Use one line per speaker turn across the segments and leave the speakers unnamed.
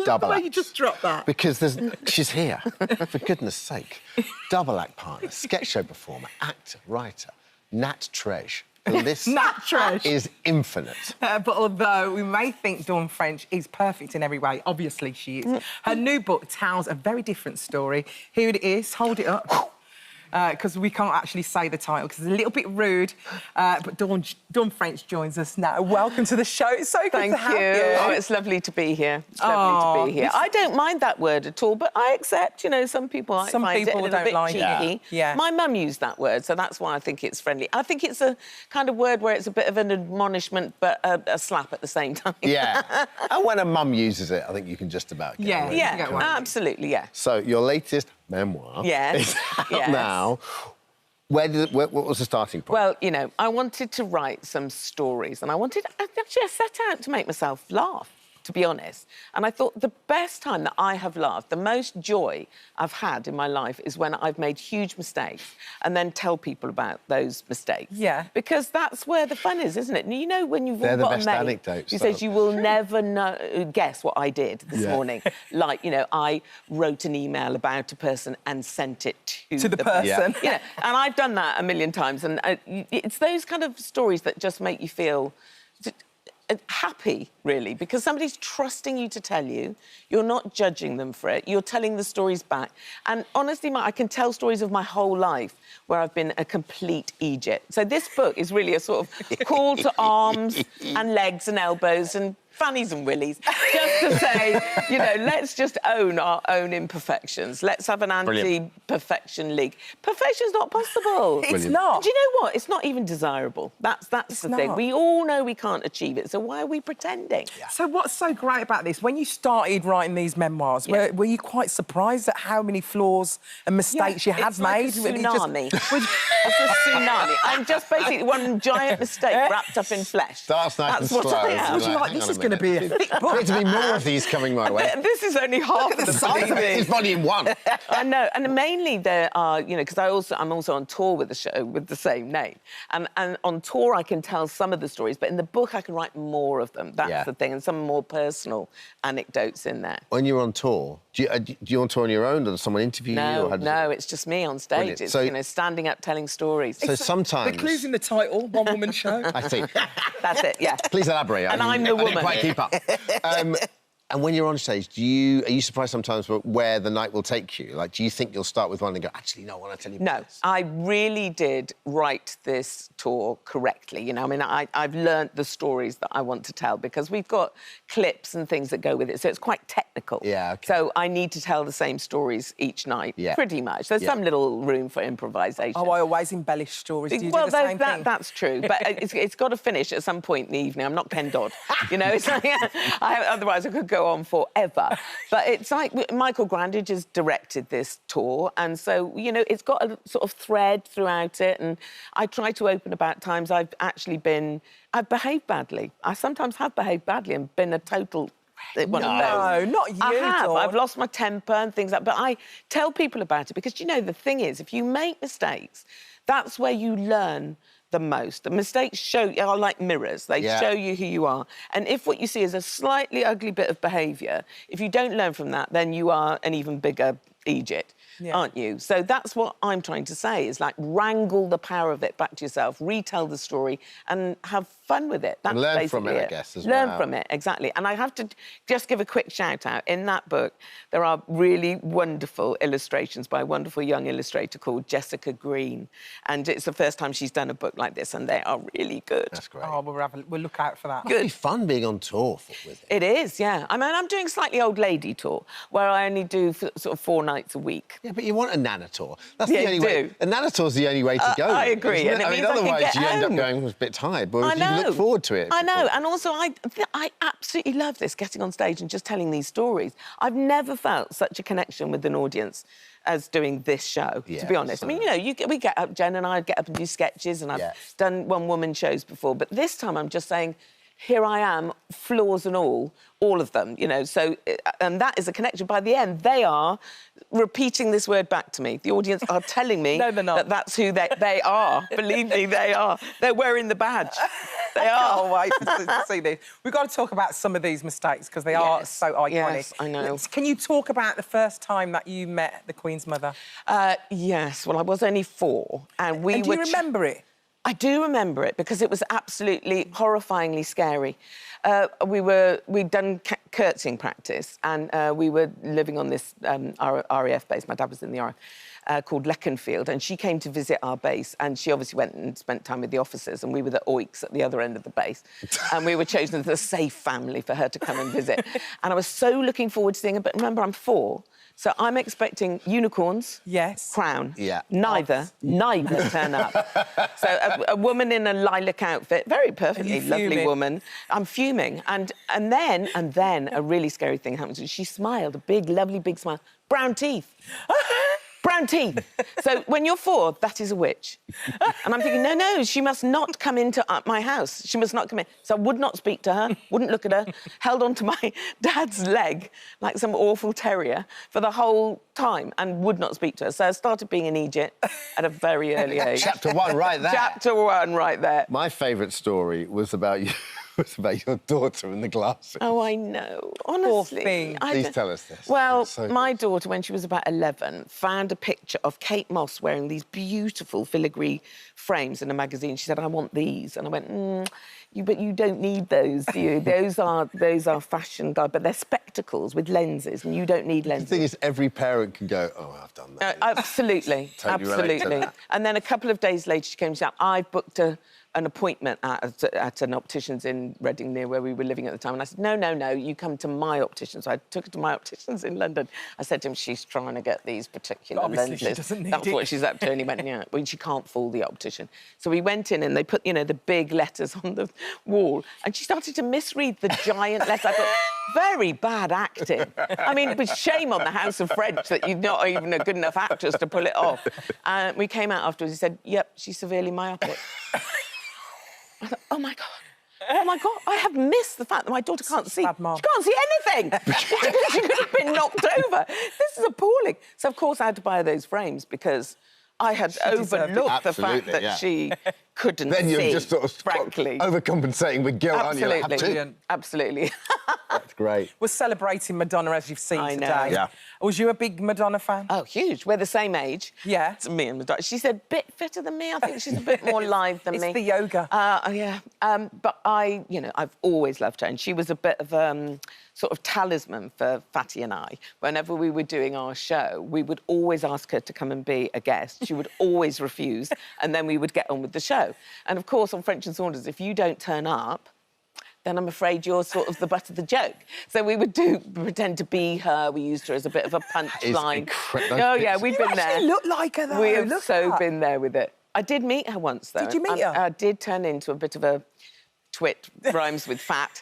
double
the way
act.
you just dropped that.
Because she's here, for goodness sake. Double act partner, sketch show performer, actor, writer, Nat Tresh. The list
Nat Tresh
is infinite.
But although we may think Dawn French is perfect in every way, obviously she is. Her new book tells a very different story. Here it is. Hold it up. Because we can't actually say the title because it's a little bit rude. But Dawn French joins us now. Welcome to the show. It's so good to have you.
Oh, it's lovely to be here. It's lovely to be here. I don't mind that word at all, but I accept, you know, some people might find it a little bit cheeky.
Yeah.
My mum used that word, so that's why I think it's friendly. I think it's a kind of word where it's a bit of an admonishment, but a slap at the same time.
Yeah. And when a mum uses it, I think you can just about get away with it.
Yeah, absolutely, yeah.
So your latest memoir is out now. What was the starting point?
Well, you know, I wanted to write some stories and I set out to make myself laugh, to be honest. And I thought the best time that I have laughed, the most joy I've had in my life is when I've made huge mistakes and then tell people about those mistakes.
Yeah.
Because that's where the fun is, isn't it? And you know when you've all got a mate
anecdotes,
who says you will never guess what I did this morning. Like, you know, I wrote an email about a person and sent it to
the person.
Yeah. And I've done that a million times. And it's those kind of stories that just make you feel happy, really, because somebody's trusting you to tell you. You're not judging them for it. You're telling the stories back. And honestly, I can tell stories of my whole life where I've been a complete Egypt. So this book is really a sort of call to arms and legs and elbows and fannies and willies, just to say, you know, let's just own our own imperfections. Let's have an anti-perfection league. Perfection's not possible.
It's not.
And do you know what? It's not even desirable. That's the thing. We all know we can't achieve it, so why are we pretending?
Yeah. So what's so great about this? When you started writing these memoirs, were you quite surprised at how many flaws and mistakes you had made?
It's like a tsunami. It's a tsunami. I'm just basically one giant mistake wrapped up in flesh.
That's nice and slow.
I am. Like, this is going to be a thick book.
There's to be more of these coming my way.
This is only half of the
size of it. It's volume 1.
I know, and mainly there are, you know, because I'm also on tour with the show with the same name, and on tour I can tell some of the stories, but in the book I can write more of them. That's the thing, and some more personal anecdotes in there.
When you're on tour, do you on tour on your own, or does someone interview you? Or
No, it's just me on stage. It's, you know, standing up telling stories.
So sometimes...
The clue's in the title, one-woman show.
I see.
That's it, yeah.
Please elaborate.
And I'm the woman.
I didn't quite keep up. And when you're on stage, are you surprised sometimes where the night will take you? Like, do you think you'll start with one and go, actually, no, I want to tell you about this?
I really did write this tour correctly. You know, I mean, I've learnt the stories that I want to tell because we've got clips and things that go with it, so it's quite technical.
Yeah, okay.
So I need to tell the same stories each night, pretty much. There's some little room for improvisation.
Oh, I always embellish stories. Do you do the same thing?
That's true, but it's got to finish at some point in the evening. I'm not Ken Dodd, you know? It's like, otherwise I could go on forever. But it's like Michael Grandage has directed this tour, and so, you know, it's got a sort of thread throughout it, and I try to open about times I've behaved badly. I sometimes have behaved badly and been a total...
No, not you.
I have.
Dawn.
I've lost my temper and things like that. But I tell people about it because, you know, the thing is, if you make mistakes, that's where you learn the most. The mistakes are like mirrors. They show you who you are. And if what you see is a slightly ugly bit of behaviour, if you don't learn from that, then you are an even bigger Egypt. Aren't you? So that's what I'm trying to say, is like wrangle the power of it back to yourself, retell the story and have fun with it. That's
and learn
basically
from it, I guess, as
well.
well.
Learn from it, exactly. And I have to just give a quick shout out. In that book, there are really wonderful illustrations by a wonderful young illustrator called Jessica Green. And it's the first time she's done a book like this, and they are really good.
That's great.
Oh, we'll look out for that.
It'd be fun being on tour with it.
It is, yeah. I mean, I'm doing a slightly old lady tour, where I only do sort of 4 nights a week.
Yeah, but you want a nana tour. That's the only way. A nana tour's the only way to go.
I agree. And
I mean, otherwise you end up going a bit tired, but you look forward to it.
I know, and also I absolutely love this, getting on stage and just telling these stories. I've never felt such a connection with an audience as doing this show, to be honest. I mean, you know, we get up, Jen and I get up and do sketches, and I've done one-woman shows before, but this time I'm just saying, here I am, flaws and all of them, you know, so, and that is a connection. By the end, they are repeating this word back to me. The audience are telling me
no, they're not.
that that's who they are. Believe me, they are. They're wearing the badge. They are.
Oh, wait to see this. We've got to talk about some of these mistakes because they are so iconic.
Yes, I know.
Can you talk about the first time that you met the Queen's mother?
Yes. Well, I was only 4, and we
and do you remember it?
I do remember it because it was absolutely horrifyingly scary. We'd done curtsying practice, and we were living on this RAF base. My dad was in the RAF. Called Leconfield, and she came to visit our base, and she obviously went and spent time with the officers, and we were the oiks at the other end of the base, and we were chosen as the safe family for her to come and visit. And I was so looking forward to seeing her, but remember, I'm 4, so I'm expecting unicorns, crown.
Yeah.
Neither turn up. So a woman in a lilac outfit, very perfectly lovely woman. I'm fuming, and then a really scary thing happens. She smiled, a big, lovely, big smile, brown teeth. Brown teeth. So when you're 4, that is a witch. And I'm thinking, no, she must not come into my house. She must not come in. So I would not speak to her, wouldn't look at her, held onto my dad's leg like some awful terrier for the whole time and would not speak to her. So I started being an Egypt at a very early age.
Chapter 1 right there.
Chapter 1 right there.
My favourite story was about you. Was about your daughter and the glasses.
Oh, I know. Honestly.
Poor thing.
Please tell us this.
Well, my daughter, when she was about 11, found a picture of Kate Moss wearing these beautiful filigree frames in a magazine. She said, I want these. And I went, but you don't need those, do you? Those are fashion guide, but they're spectacles with lenses, and you don't need lenses.
The thing is, every parent can go, oh, I've done that.
Absolutely,
Totally relate to that.
And then a couple of days later, she came and said, I've booked an appointment at an optician's in Reading, near where we were living at the time. And I said, no, you come to my optician. So I took her to my optician's in London. I said to him, she's trying to get these particular lenses.
She doesn't need
That's what she's up to. And he went, yeah, well, she can't fool the optician. So we went in and they put, the big letters on the wall. And she started to misread the giant letters. I thought, very bad acting. I mean, it was shame on the House of French that you're not even a good enough actress to pull it off. And we came out afterwards. He said, yep, she's severely myopic. I thought, oh, my God, I have missed the fact that my daughter can't see. She can't see anything. She could have been knocked over. This is appalling. So, of course, I had to buy those frames because I had overlooked the fact that she couldn't see.
Then you're just sort of
frankly
overcompensating with guilt, aren't you?
Absolutely. Absolutely.
That's great.
We're celebrating Madonna, as you've seen today.
Yeah.
Was you a big Madonna fan?
Oh, huge. We're the same age.
Yeah.
It's me and Madonna. She's a bit fitter than me. I think she's a bit more lithe than me.
It's the yoga.
Yeah. But I've always loved her, and she was a bit of sort of talisman for Fatty and I. Whenever we were doing our show, we would always ask her to come and be a guest. She would always refuse, and then we would get on with the show. And, of course, on French and Saunders, if you don't turn up, then I'm afraid you're sort of the butt of the joke. So we would pretend to be her. We used her as a bit of a punchline. Oh, yeah, we've been there.
You look like her, though.
We have been there with it. I did meet her once, though.
Did you meet her?
I did turn into a bit of a twit, rhymes with fat,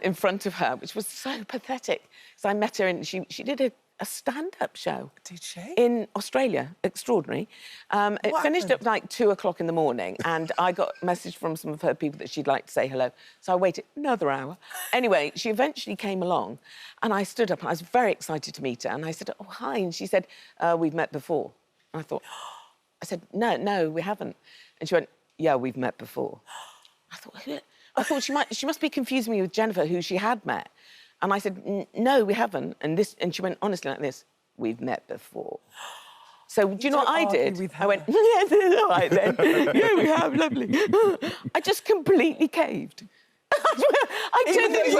in front of her, which was so pathetic. So I met her and she did a stand-up show.
Did she?
In Australia. Extraordinary. It finished at like 2 o'clock in the morning, and I got a message from some of her people that she'd like to say hello. So I waited another hour. Anyway, she eventually came along, and I stood up, and I was very excited to meet her. And I said, oh, hi. And she said, we've met before. And I said, no, we haven't. And she went, yeah, we've met before. I thought she must be confusing me with Jennifer, who she had met. And I said, no, we haven't. And she went, honestly, like this, we've met before. So do you know what I did? I went, yeah, all right then. Yeah, we have, lovely. I just completely caved. I turned into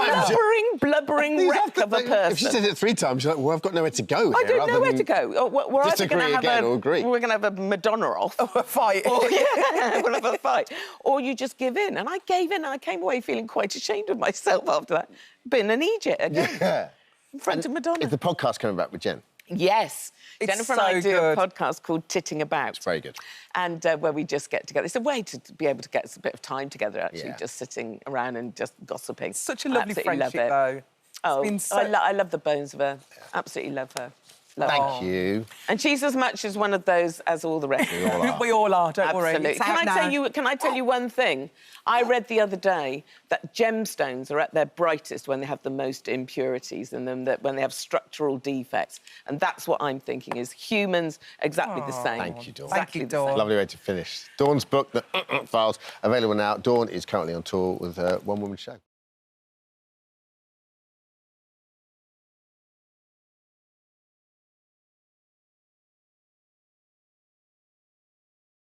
a blubbering wreck of a person.
If she said it 3 times, you're like, well, I've got nowhere to go.
I don't know where to go. We're
disagree again or agree.
We're going to have a Madonna off.
Oh, a fight.
We'll have a fight. Or you just give in. And I gave in, and I came away feeling quite ashamed of myself after that. Been an Egypt again.
Yeah.
In front of Madonna.
Is the podcast coming back with Jen?
Yes. Jennifer and I do a podcast called Titting About.
It's very good.
And where we just get together. It's a way to be able to get a bit of time together, actually, just sitting around and just gossiping.
Such a lovely friendship, though.
Oh, I love the bones of her. Absolutely love her.
Thank you.
And she's as much as one of those as all the rest.
We all are.
We all are, don't worry.
Absolutely.
It's out now.
Can I tell you one thing? I read the other day that gemstones are at their brightest when they have the most impurities in them, that when they have structural defects. And that's what I'm thinking is humans exactly the same.
Thank you, Dawn.
Thank you, Dawn.
Lovely way to finish. Dawn's book, The Files, available now. Dawn is currently on tour with One Woman Show.